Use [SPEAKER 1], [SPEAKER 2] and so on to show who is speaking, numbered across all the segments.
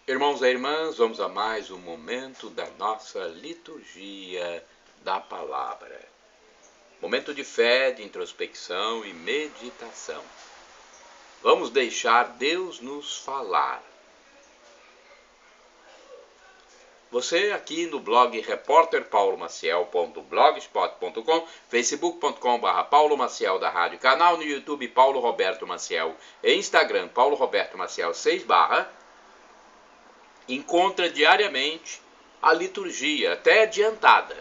[SPEAKER 1] Irmãos e irmãs, vamos a mais um momento da nossa liturgia da palavra. Momento de fé, de introspecção e meditação. Vamos deixar Deus nos falar. Você aqui no blog repórterpaulomaciel.blogspot.com, facebook.com/Paulo Maciel da Rádio, canal no YouTube Paulo Roberto Maciel e Instagram Paulo Roberto Maciel 6/ encontra diariamente a liturgia, até adiantada.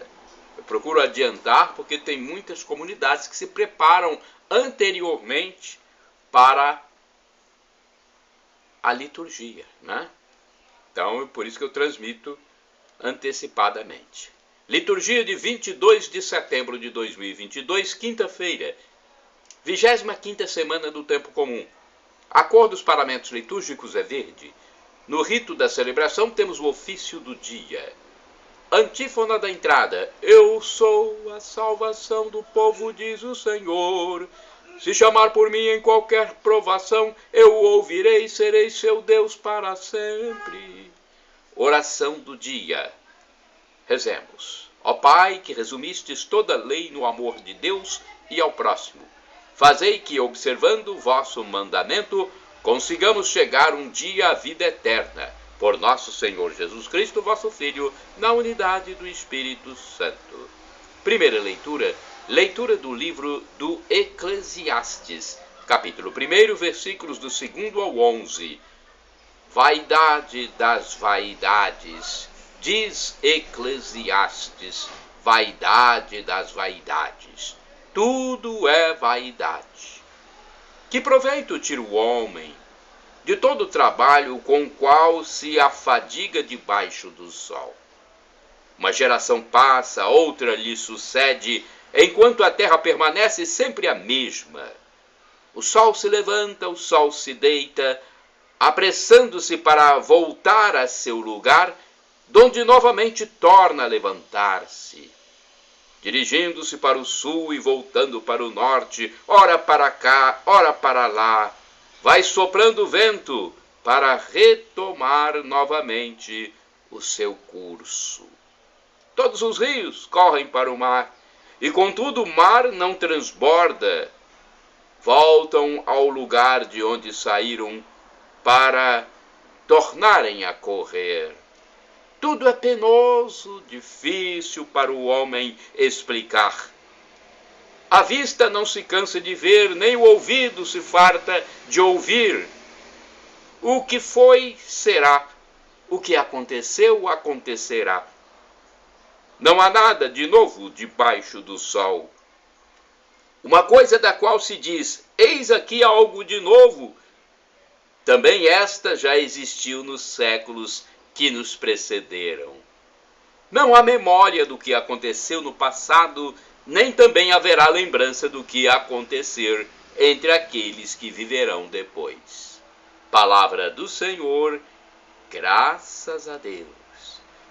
[SPEAKER 1] Eu procuro adiantar porque tem muitas comunidades que se preparam anteriormente para a liturgia, né? Então, é por isso que eu transmito antecipadamente. Liturgia de 22 de setembro de 2022, quinta-feira, 25ª semana do Tempo Comum. A cor dos paramentos litúrgicos é verde. No rito da celebração temos o ofício do dia. Antífona da entrada. Eu sou a salvação do povo, diz o Senhor. Se chamar por mim em qualquer provação, eu o ouvirei, serei seu Deus para sempre. Oração do dia. Rezemos. Ó Pai, que resumistes toda a lei no amor de Deus e ao próximo, fazei que, observando o vosso mandamento, consigamos chegar um dia à vida eterna, por nosso Senhor Jesus Cristo, vosso Filho, na unidade do Espírito Santo. Primeira leitura, leitura do livro do Eclesiastes, capítulo 1, versículos do 2 ao 11. Vaidade das vaidades, diz Eclesiastes, vaidade das vaidades. Tudo é vaidade. Que proveito tira o homem de todo o trabalho com o qual se afadiga debaixo do sol? Uma geração passa, outra lhe sucede, enquanto a terra permanece sempre a mesma. O sol se levanta, o sol se deita, apressando-se para voltar a seu lugar, donde novamente torna a levantar-se. Dirigindo-se para o sul e voltando para o norte, ora para cá, ora para lá, vai soprando o vento para retomar novamente o seu curso. Todos os rios correm para o mar, e contudo o mar não transborda. Voltam ao lugar de onde saíram para tornarem a correr. Tudo é penoso, difícil para o homem explicar. A vista não se cansa de ver, nem o ouvido se farta de ouvir. O que foi, será. O que aconteceu, acontecerá. Não há nada de novo debaixo do sol. Uma coisa da qual se diz, eis aqui algo de novo, também esta já existiu nos séculos que nos precederam. Não há memória do que aconteceu no passado, nem também haverá lembrança do que acontecer entre aqueles que viverão depois. Palavra do Senhor, graças a Deus.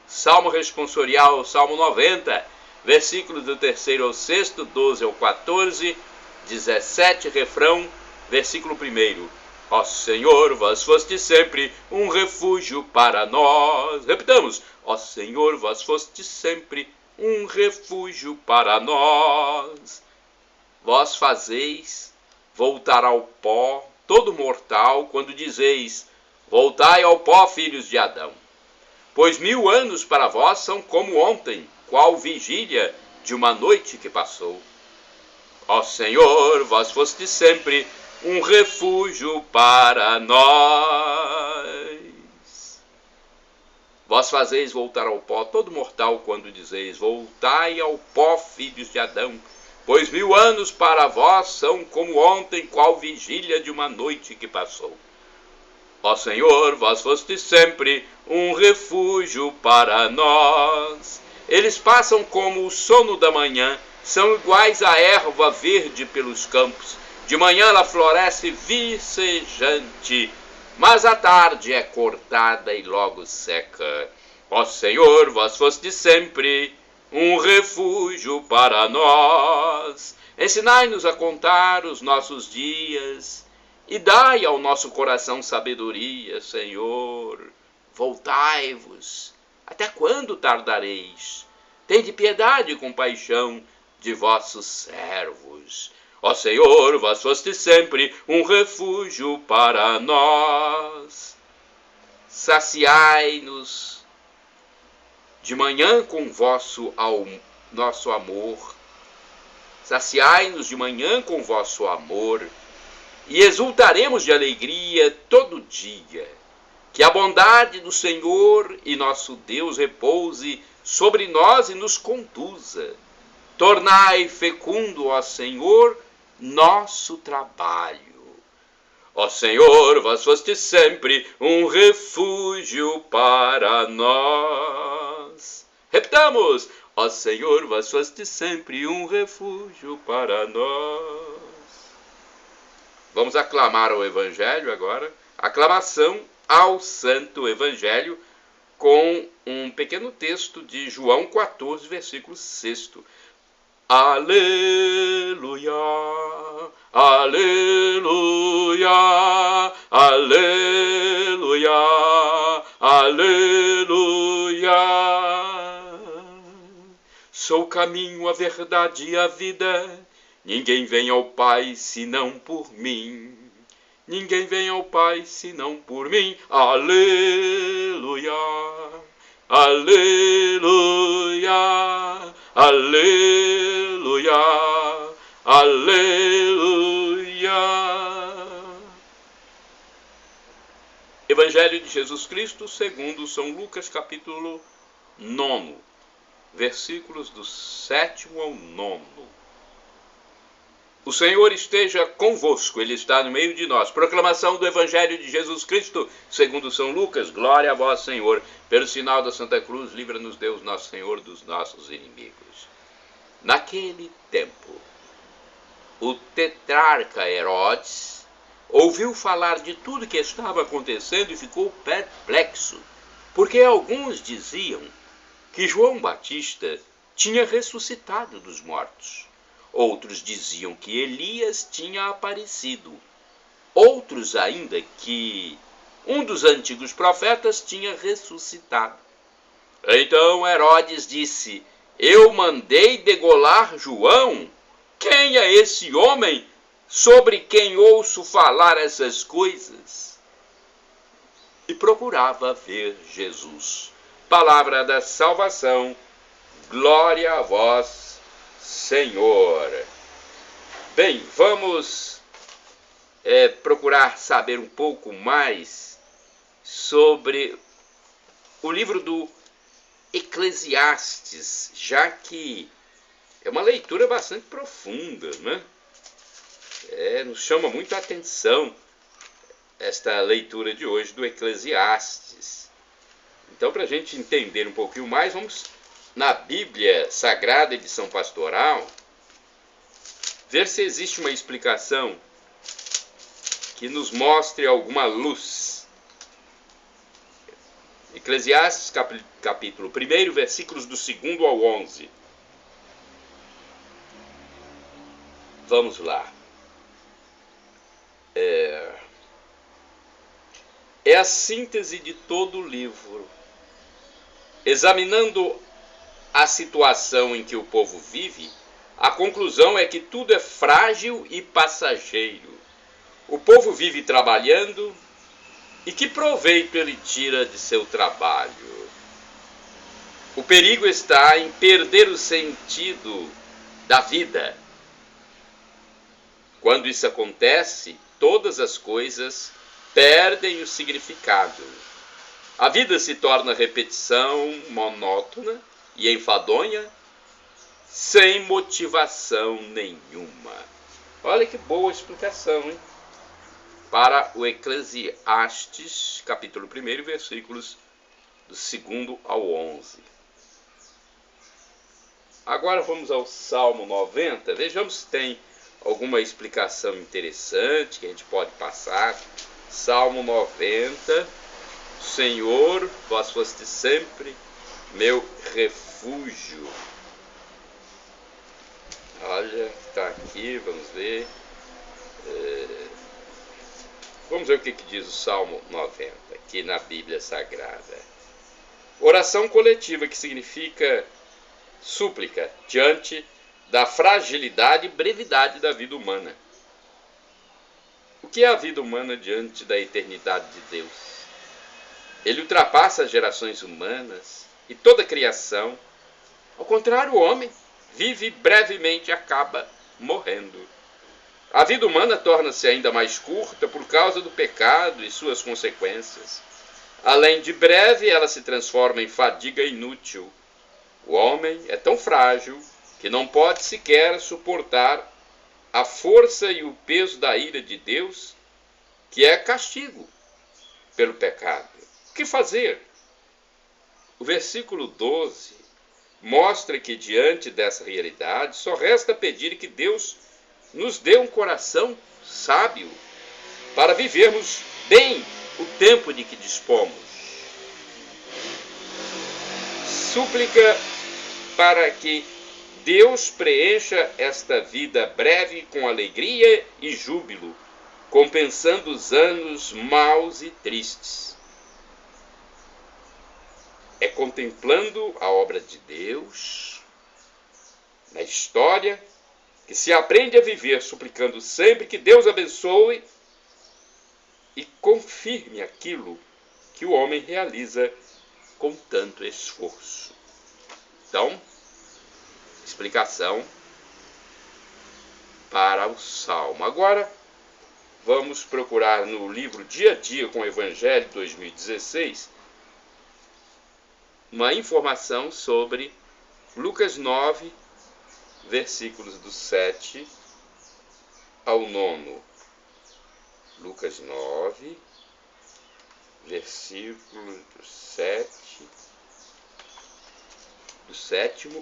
[SPEAKER 1] Salmo responsorial, Salmo 90, versículos do 3º ao 6º, 12 ao 14, 17, refrão, versículo 1. Ó Senhor, vós foste sempre um refúgio para nós. Repitamos. Ó Senhor, vós foste sempre um refúgio para nós. Vós fazeis voltar ao pó todo mortal, quando dizeis, voltai ao pó, filhos de Adão. Pois 1000 anos para vós são como ontem, qual vigília de uma noite que passou. Ó Senhor, vós foste sempre um refúgio para nós. Vós fazeis voltar ao pó todo mortal, quando dizeis, voltai ao pó, filhos de Adão. Pois 1000 anos para vós são como ontem, qual vigília de uma noite que passou. Ó Senhor, vós foste sempre um refúgio para nós. Eles passam como o sono da manhã, são iguais à erva verde pelos campos. De manhã ela floresce vicejante, mas à tarde é cortada e logo seca. Ó Senhor, vós foste sempre um refúgio para nós. Ensinai-nos a contar os nossos dias e dai ao nosso coração sabedoria, Senhor. voltai-vos. Até quando tardareis? Tende piedade e compaixão de vossos servos. Ó Senhor, vós foste sempre um refúgio para nós. Saciai-nos de manhã com nosso amor. Saciai-nos de manhã com vosso amor, e exultaremos de alegria todo dia. Que a bondade do Senhor e nosso Deus repouse sobre nós e nos conduza. Tornai fecundo, ó Senhor, nosso trabalho. Ó Senhor, vós foste sempre um refúgio para nós. Repitamos: ó Senhor, vós foste sempre um refúgio para nós. Vamos aclamar o Evangelho agora. Aclamação ao Santo Evangelho com um pequeno texto de João 14, versículo 6. Aleluia, aleluia, aleluia, aleluia. Sou o caminho, a verdade e a vida. Ninguém vem ao Pai senão por mim. Ninguém vem ao Pai senão por mim. Aleluia, aleluia, aleluia, aleluia. Evangelho de Jesus Cristo segundo São Lucas, capítulo 9, versículos do 7º ao 9. O Senhor esteja convosco, Ele está no meio de nós. Proclamação do Evangelho de Jesus Cristo, segundo São Lucas. Glória a vós, Senhor. Pelo sinal da Santa Cruz, livra-nos Deus, nosso Senhor, dos nossos inimigos. Naquele tempo, o tetrarca Herodes ouviu falar de tudo que estava acontecendo e ficou perplexo, porque alguns diziam que João Batista tinha ressuscitado dos mortos. Outros diziam que Elias tinha aparecido. Outros ainda que um dos antigos profetas tinha ressuscitado. Então Herodes disse: eu mandei degolar João. Quem é esse homem sobre quem ouço falar essas coisas? E procurava ver Jesus. Palavra da salvação. Glória a vós, Senhor. Bem, vamos procurar saber um pouco mais sobre o livro do Eclesiastes, já que é uma leitura bastante profunda, né? Nos chama muito a atenção esta leitura de hoje do Eclesiastes. Então, para a gente entender um pouquinho mais, vamos na Bíblia Sagrada, edição pastoral, ver se existe uma explicação que nos mostre alguma luz. Eclesiastes, capítulo 1, versículos do 2 ao 11. Vamos lá. É a síntese de todo o livro. Examinando a situação em que o povo vive, a conclusão é que tudo é frágil e passageiro. O povo vive trabalhando, e que proveito ele tira de seu trabalho? O perigo está em perder o sentido da vida. Quando isso acontece, todas as coisas perdem o significado. A vida se torna repetição monótona e enfadonha, sem motivação nenhuma. Olha que boa explicação, hein? Para o Eclesiastes, capítulo 1, versículos do 2 ao 11. Agora vamos ao Salmo 90. Vejamos se tem alguma explicação interessante que a gente pode passar. Salmo 90. Senhor, vós foste sempre meu refúgio. Olha, está aqui, vamos ver. Vamos ver o que diz o Salmo 90, aqui na Bíblia Sagrada. Oração coletiva, que significa súplica diante da fragilidade e brevidade da vida humana. O que é a vida humana diante da eternidade de Deus? Ele ultrapassa as gerações humanas e toda a criação. Ao contrário, o homem vive brevemente e acaba morrendo. A vida humana torna-se ainda mais curta por causa do pecado e suas consequências. Além de breve, ela se transforma em fadiga inútil. O homem é tão frágil que não pode sequer suportar a força e o peso da ira de Deus, que é castigo pelo pecado. O que fazer? O versículo 12 mostra que, diante dessa realidade, só resta pedir que Deus nos dê um coração sábio para vivermos bem o tempo de que dispomos. Súplica para que Deus preencha esta vida breve com alegria e júbilo, compensando os anos maus e tristes. É contemplando a obra de Deus na história que se aprende a viver suplicando sempre que Deus abençoe e confirme aquilo que o homem realiza com tanto esforço. Então, explicação para o Salmo. Agora, vamos procurar no livro Dia a Dia com o Evangelho 2016 uma informação sobre Lucas 9, versículos do 7 ao 9. Lucas 9, versículos do 7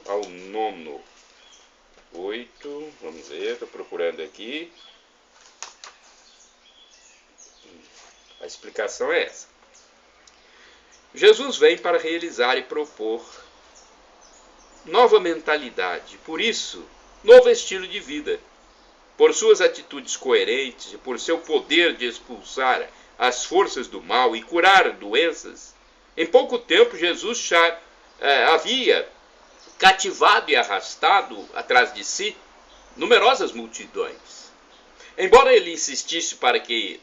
[SPEAKER 1] ao 9. 8, vamos ver, estou procurando aqui. A explicação é essa. Jesus vem para realizar e propor nova mentalidade, por isso, novo estilo de vida. Por suas atitudes coerentes e por seu poder de expulsar as forças do mal e curar doenças, em pouco tempo Jesus já havia cativado e arrastado atrás de si numerosas multidões. Embora ele insistisse para que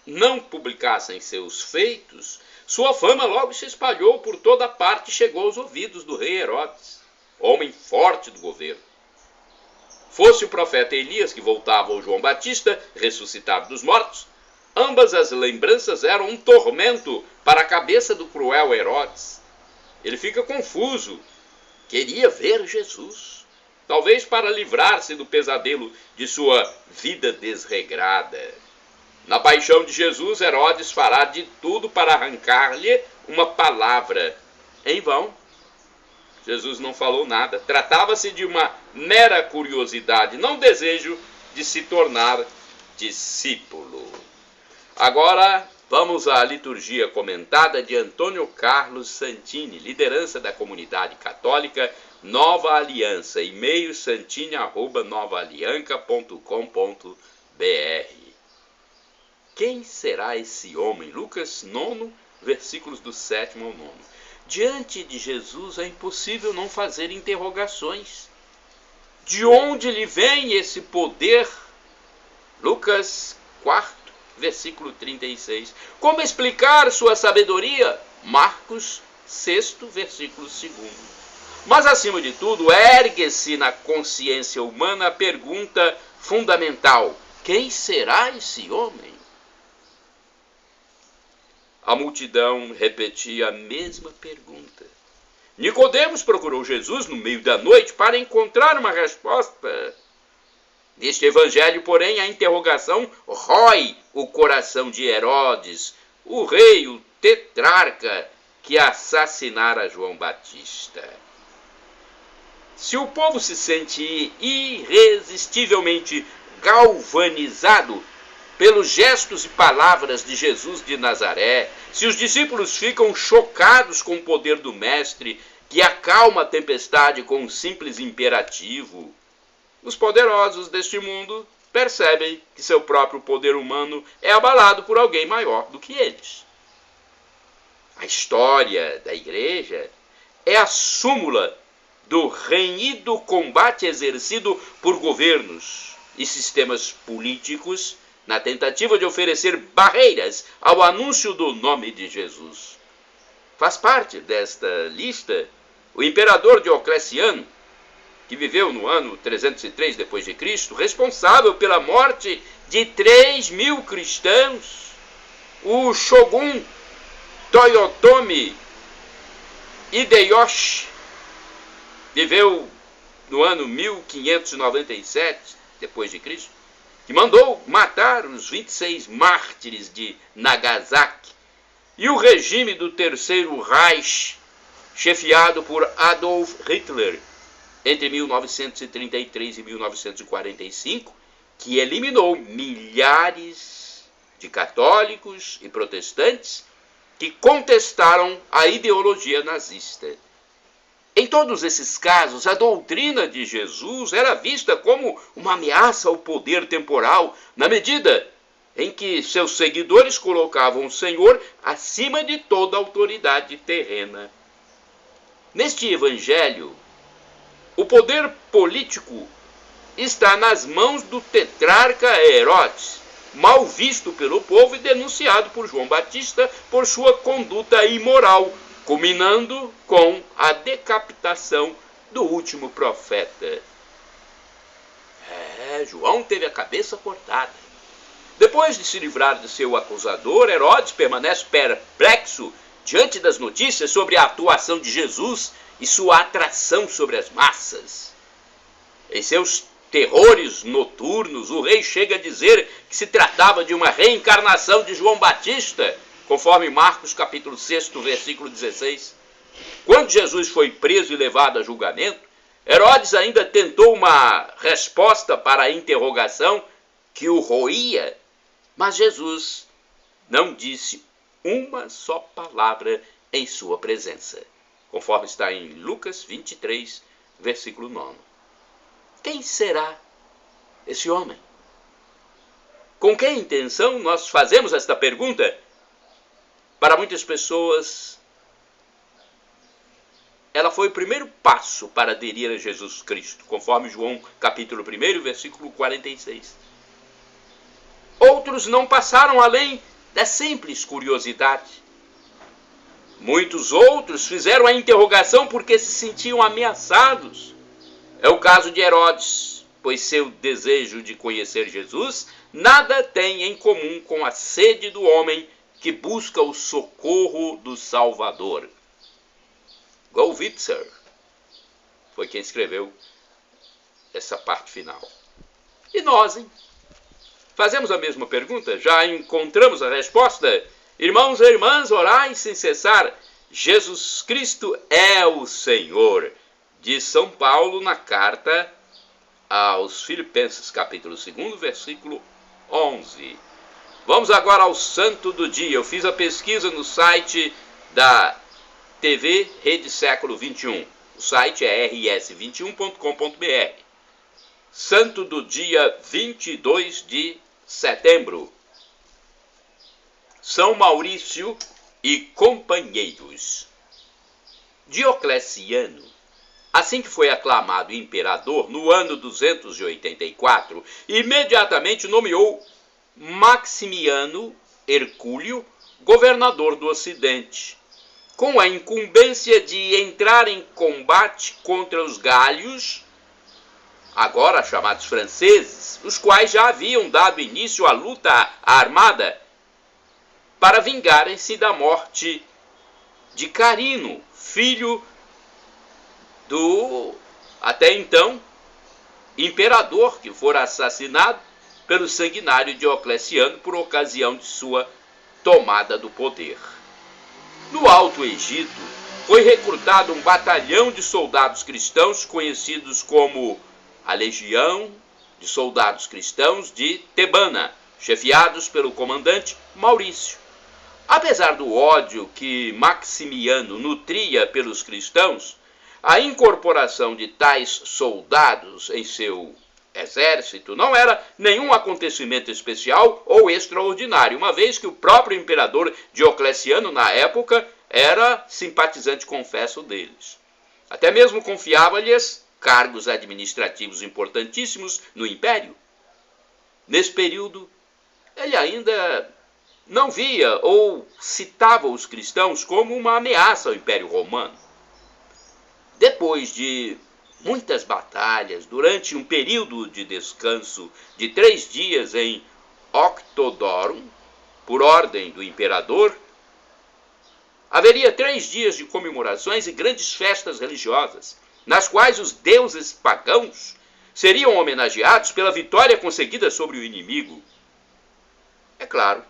[SPEAKER 1] não publicassem seus feitos, sua fama logo se espalhou por toda parte e chegou aos ouvidos do rei Herodes, homem forte do governo. Fosse o profeta Elias que voltava ou João Batista, ressuscitado dos mortos, ambas as lembranças eram um tormento para a cabeça do cruel Herodes. Ele fica confuso. Queria ver Jesus, talvez para livrar-se do pesadelo de sua vida desregrada. Na paixão de Jesus, Herodes fará de tudo para arrancar-lhe uma palavra. Em vão. Jesus não falou nada. Tratava-se de uma mera curiosidade, não desejo de se tornar discípulo. Agora, vamos à liturgia comentada de Antônio Carlos Santini, liderança da comunidade católica Nova Aliança, e-mail santini@novaalianca.com.br. Quem será esse homem? Lucas 9, versículos do 7 ao 9. Diante de Jesus é impossível não fazer interrogações. De onde lhe vem esse poder? Lucas 4, versículo 36. Como explicar sua sabedoria? Marcos 6, versículo 2. Mas, acima de tudo, ergue-se na consciência humana a pergunta fundamental: quem será esse homem? A multidão repetia a mesma pergunta. Nicodemos procurou Jesus no meio da noite para encontrar uma resposta. Neste evangelho, porém, a interrogação rói o coração de Herodes, o rei, o tetrarca que assassinara João Batista. Se o povo se sente irresistivelmente galvanizado pelos gestos e palavras de Jesus de Nazaré, se os discípulos ficam chocados com o poder do Mestre, que acalma a tempestade com um simples imperativo, os poderosos deste mundo percebem que seu próprio poder humano é abalado por alguém maior do que eles. A história da igreja é a súmula do renhido combate exercido por governos e sistemas políticos na tentativa de oferecer barreiras ao anúncio do nome de Jesus. Faz parte desta lista o imperador Diocleciano, que viveu no ano 303 d.C., responsável pela morte de 3.000 cristãos, o shogun Toyotomi Hideyoshi, viveu no ano 1597 d.C., que mandou matar os 26 mártires de Nagasaki, e o regime do Terceiro Reich, chefiado por Adolf Hitler, entre 1933 e 1945, que eliminou milhares de católicos e protestantes que contestaram a ideologia nazista. Em todos esses casos, a doutrina de Jesus era vista como uma ameaça ao poder temporal, na medida em que seus seguidores colocavam o Senhor acima de toda autoridade terrena. Neste evangelho, o poder político está nas mãos do tetrarca Herodes, mal visto pelo povo e denunciado por João Batista por sua conduta imoral, culminando com a decapitação do último profeta. João teve a cabeça cortada. Depois de se livrar de seu acusador, Herodes permanece perplexo diante das notícias sobre a atuação de Jesus e sua atração sobre as massas. Em seus terrores noturnos, o rei chega a dizer que se tratava de uma reencarnação de João Batista, conforme Marcos capítulo 6, versículo 16. Quando Jesus foi preso e levado a julgamento, Herodes ainda tentou uma resposta para a interrogação que o roía, mas Jesus não disse uma só palavra em sua presença, conforme está em Lucas 23, versículo 9. Quem será esse homem? Com que intenção nós fazemos esta pergunta? Para muitas pessoas, ela foi o primeiro passo para aderir a Jesus Cristo, conforme João capítulo 1, versículo 46. Outros não passaram além da simples curiosidade. Muitos outros fizeram a interrogação porque se sentiam ameaçados. É o caso de Herodes, pois seu desejo de conhecer Jesus nada tem em comum com a sede do homem que busca o socorro do Salvador. Golwitzer foi quem escreveu essa parte final. E nós, hein? Fazemos a mesma pergunta? Já encontramos a resposta? Irmãos e irmãs, orai sem cessar. Jesus Cristo é o Senhor. Diz São Paulo na carta aos Filipenses, capítulo 2, versículo 11. Vamos agora ao santo do dia. Eu fiz a pesquisa no site da TV Rede Século 21. O site é rs21.com.br. Santo do dia 22 de setembro. São Maurício e companheiros. Diocleciano, assim que foi aclamado imperador no ano 284, imediatamente nomeou Maximiano Hercúleo governador do Ocidente, com a incumbência de entrar em combate contra os gálios, agora chamados franceses, os quais já haviam dado início à luta armada para vingarem-se da morte de Carino, filho do, até então, imperador que fora assassinado pelo sanguinário Diocleciano por ocasião de sua tomada do poder. No Alto Egito, foi recrutado um batalhão de soldados cristãos conhecidos como a Legião de Soldados Cristãos de Tebana, chefiados pelo comandante Maurício. Apesar do ódio que Maximiano nutria pelos cristãos, a incorporação de tais soldados em seu exército não era nenhum acontecimento especial ou extraordinário, uma vez que o próprio imperador Diocleciano, na época, era simpatizante confesso deles. Até mesmo confiava-lhes cargos administrativos importantíssimos no império. Nesse período, ele ainda não via ou citava os cristãos como uma ameaça ao Império Romano. Depois de muitas batalhas, durante um período de descanso de 3 dias em Octodorum, por ordem do imperador, haveria 3 dias de comemorações e grandes festas religiosas, nas quais os deuses pagãos seriam homenageados pela vitória conseguida sobre o inimigo. É claro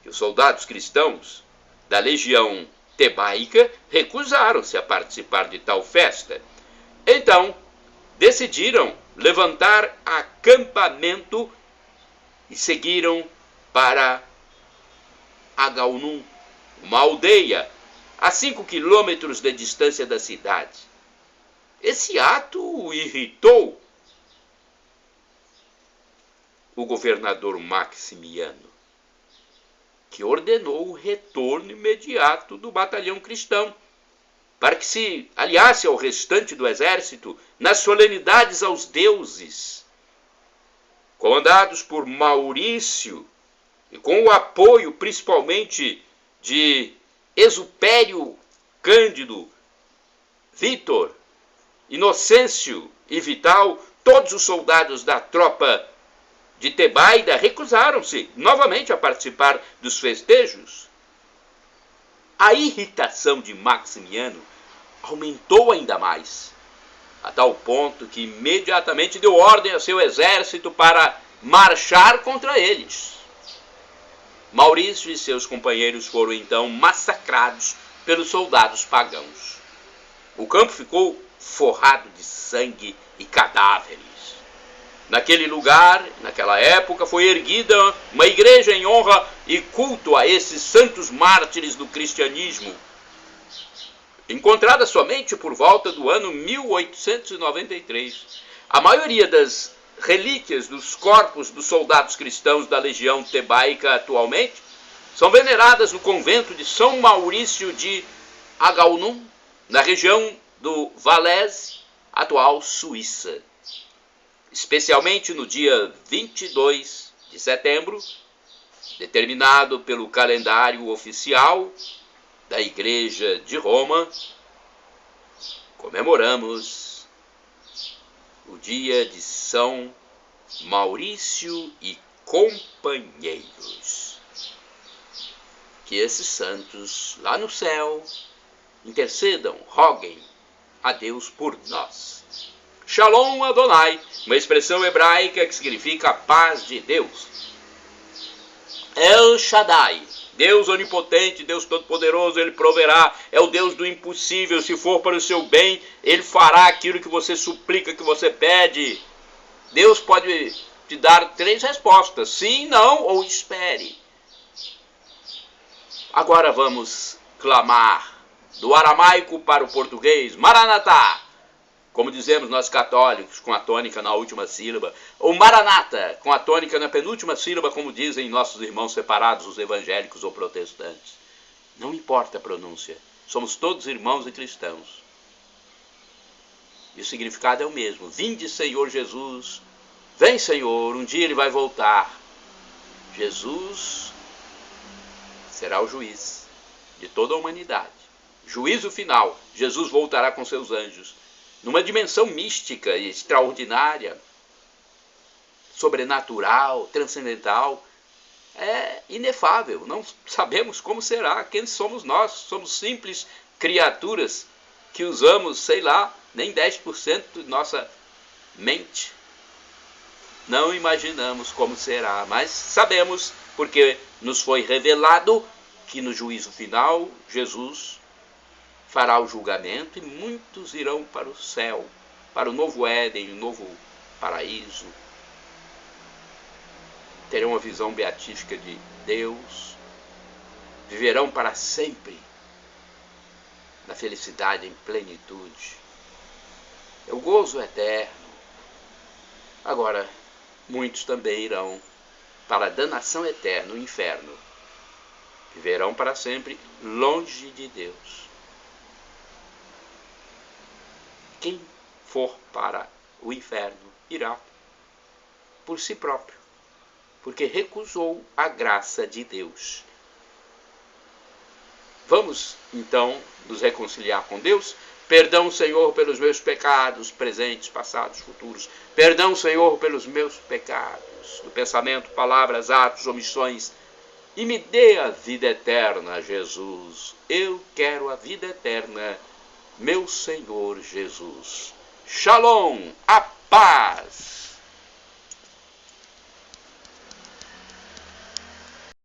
[SPEAKER 1] que os soldados cristãos da legião tebaica recusaram-se a participar de tal festa. Então, decidiram levantar acampamento e seguiram para Agaunum, uma aldeia a 5 quilômetros de distância da cidade. Esse ato o irritou o governador Maximiano, que ordenou o retorno imediato do batalhão cristão, para que se aliasse ao restante do exército nas solenidades aos deuses. Comandados por Maurício, e com o apoio principalmente de Exupério Cândido, Vítor, Inocêncio e Vital, todos os soldados da tropa de Tebaida recusaram-se novamente a participar dos festejos. A irritação de Maximiano aumentou ainda mais, a tal ponto que imediatamente deu ordem a seu exército para marchar contra eles. Maurício e seus companheiros foram então massacrados pelos soldados pagãos. O campo ficou forrado de sangue e cadáveres. Naquele lugar, naquela época, foi erguida uma igreja em honra e culto a esses santos mártires do cristianismo, encontrada somente por volta do ano 1893. A maioria das relíquias dos corpos dos soldados cristãos da legião tebaica atualmente são veneradas no convento de São Maurício de Agaunum, na região do Valais, atual Suíça. Especialmente no dia 22 de setembro, determinado pelo calendário oficial da Igreja de Roma, comemoramos o dia de São Maurício e companheiros. Que esses santos lá no céu intercedam, roguem a Deus por nós. Shalom Adonai, uma expressão hebraica que significa a paz de Deus. El Shaddai, Deus onipotente, Deus todo-poderoso, Ele proverá, é o Deus do impossível. Se for para o seu bem, Ele fará aquilo que você suplica, que você pede. Deus pode te dar 3 respostas, sim, não ou espere. Agora vamos clamar do aramaico para o português, Maranatá, como dizemos nós católicos, com a tônica na última sílaba, ou Maranata, com a tônica na penúltima sílaba, como dizem nossos irmãos separados, os evangélicos ou protestantes. Não importa a pronúncia, somos todos irmãos e cristãos. E o significado é o mesmo. Vinde, Senhor Jesus, vem, Senhor, um dia Ele vai voltar. Jesus será o juiz de toda a humanidade. Juízo final, Jesus voltará com seus anjos, numa dimensão mística e extraordinária, sobrenatural, transcendental, é inefável. Não sabemos como será, quem somos nós. Somos simples criaturas que usamos, sei lá, nem 10% de nossa mente. Não imaginamos como será, mas sabemos, porque nos foi revelado que no juízo final, Jesus fará o julgamento e muitos irão para o céu, para o novo Éden, o novo paraíso. Terão uma visão beatífica de Deus, viverão para sempre na felicidade em plenitude. É o gozo eterno. Agora, muitos também irão para a danação eterna, o inferno. Viverão para sempre longe de Deus. Quem for para o inferno irá por si próprio, porque recusou a graça de Deus. Vamos, então, nos reconciliar com Deus? Perdão, Senhor, pelos meus pecados, presentes, passados, futuros. Perdão, Senhor, pelos meus pecados, do pensamento, palavras, atos, omissões. E me dê a vida eterna, Jesus. Eu quero a vida eterna, meu Senhor Jesus. Shalom, a paz.